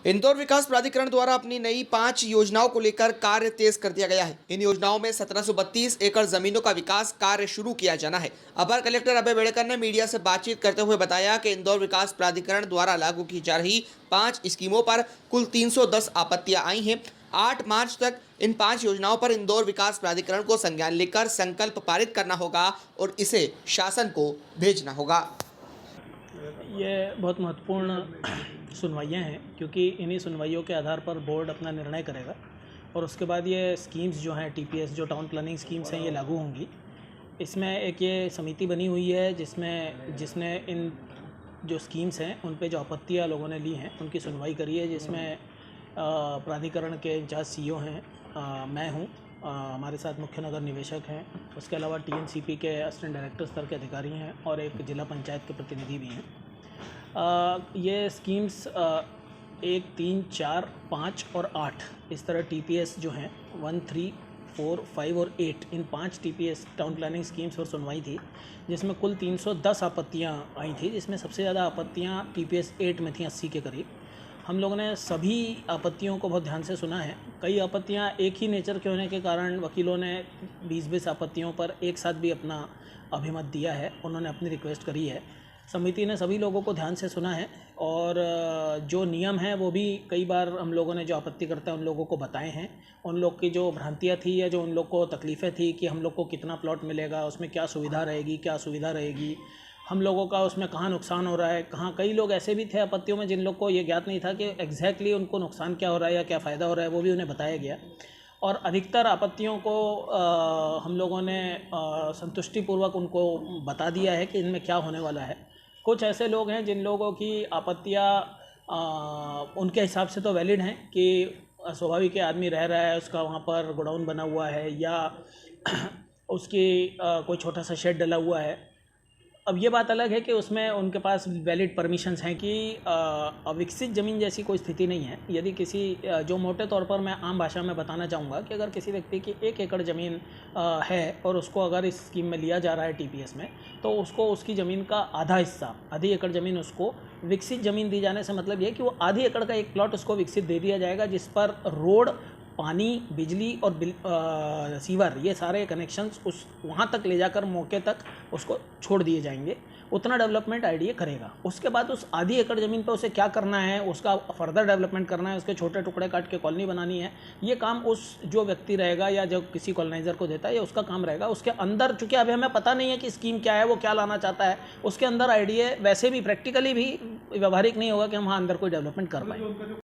इंदौर विकास प्राधिकरण द्वारा अपनी नई 5 योजनाओं को लेकर कार्य तेज कर दिया गया है। इन योजनाओं में 1732 एकड़ जमीनों का विकास कार्य शुरू किया जाना है। अपर कलेक्टर अभय बेड़कर ने मीडिया से बातचीत करते हुए बताया कि इंदौर विकास प्राधिकरण द्वारा लागू की जा रही 5 स्कीमों पर कुल 310 आपत्तियां आई हैं। 8 मार्च तक इन 5 योजनाओं पर इंदौर विकास प्राधिकरण को संज्ञान लेकर संकल्प पारित करना होगा और इसे शासन को भेजना होगा। ये बहुत महत्वपूर्ण सुनवाइयाँ हैं, क्योंकि इन्हीं सुनवाइयों के आधार पर बोर्ड अपना निर्णय करेगा और उसके बाद ये स्कीम्स जो हैं टीपीएस, जो टाउन प्लानिंग स्कीम्स हैं, ये लागू होंगी। इसमें एक ये समिति बनी हुई है जिसने इन जो स्कीम्स हैं उन पे जो आपत्तियाँ लोगों ने ली हैं उनकी सुनवाई करी है, जिसमें प्राधिकरण के इंचार्ज सीईओ हैं, मैं हूँ, हमारे साथ मुख्य नगर निवेशक हैं, उसके अलावा टीएनसीपी के असिस्टेंट डायरेक्टर स्तर के अधिकारी हैं और एक जिला पंचायत के प्रतिनिधि भी हैं। ये स्कीम्स 1, 3, 4, 5 और 8 इस तरह टीपीएस जो हैं 1, 3, 4, 5 और 8, इन 5 टीपीएस टाउन प्लानिंग स्कीम्स पर सुनवाई थी, जिसमें कुल 310 आपत्तियाँ आई थी, जिसमें सबसे ज़्यादा आपत्तियाँ टीपीएस 8 में थी, 80 के करीब। हम लोगों ने सभी आपत्तियों को बहुत ध्यान से सुना है। कई आपत्तियां एक ही नेचर के होने के कारण वकीलों ने 20-20 आपत्तियों पर एक साथ भी अपना अभिमत दिया है, उन्होंने अपनी रिक्वेस्ट करी है। समिति ने सभी लोगों को ध्यान से सुना है और जो नियम हैं वो भी कई बार हम लोगों ने जो आपत्ति करते हैं उन लोगों को बताए हैं। उन लोग की जो भ्रांतियाँ थी या जो उन लोग को तकलीफ़ें थी कि हम लोग को कितना प्लॉट मिलेगा, उसमें क्या सुविधा रहेगी, क्या असुविधा रहेगी, हम लोगों का उसमें कहाँ नुकसान हो रहा है, कहाँ। कई लोग ऐसे भी थे आपत्तियों में जिन लोग को ये ज्ञात नहीं था कि एग्जैक्टली उनको नुकसान क्या हो रहा है या क्या फ़ायदा हो रहा है, वो भी उन्हें बताया गया। और अधिकतर आपत्तियों को हम लोगों ने संतुष्टिपूर्वक उनको बता दिया है कि इनमें क्या होने वाला है। कुछ ऐसे लोग हैं जिन लोगों की आपत्तियाँ उनके हिसाब से तो वैलिड हैं कि स्वाभाविक है, आदमी रह रहा है, उसका वहाँ पर गोडाउन बना हुआ है या उसकी कोई छोटा सा शेड डला हुआ है। अब ये बात अलग है कि उसमें उनके पास वैलिड परमिशंस हैं कि अविकसित ज़मीन जैसी कोई स्थिति नहीं है। यदि किसी जो मोटे तौर पर मैं आम भाषा में बताना चाहूँगा कि अगर किसी व्यक्ति की 1 एकड़ ज़मीन है और उसको अगर इस स्कीम में लिया जा रहा है टीपीएस में, तो उसको उसकी ज़मीन का आधा हिस्सा, आधी एकड़ ज़मीन उसको विकसित ज़मीन दी जाने से मतलब ये कि वो आधी एकड़ का एक प्लॉट उसको विकसित दे दिया जाएगा, जिस पर रोड, पानी, बिजली और सीवर, ये सारे कनेक्शंस उस वहाँ तक ले जाकर मौके तक उसको छोड़ दिए जाएंगे। उतना डेवलपमेंट आईडीए करेगा। उसके बाद उस आधी एकड़ ज़मीन पे उसे क्या करना है, उसका फर्दर डेवलपमेंट करना है, उसके छोटे टुकड़े काट के कॉलोनी बनानी है, ये काम उस जो व्यक्ति रहेगा या जो किसी कॉलोनाइज़र को देता है, ये उसका काम रहेगा। उसके अंदर चूँकि अभी हमें पता नहीं है कि स्कीम क्या है, वो क्या लाना चाहता है, उसके अंदर आईडीए वैसे भी प्रैक्टिकली भी व्यवहारिक नहीं होगा कि हम वहाँ अंदर कोई डेवलपमेंट कर पाएँ।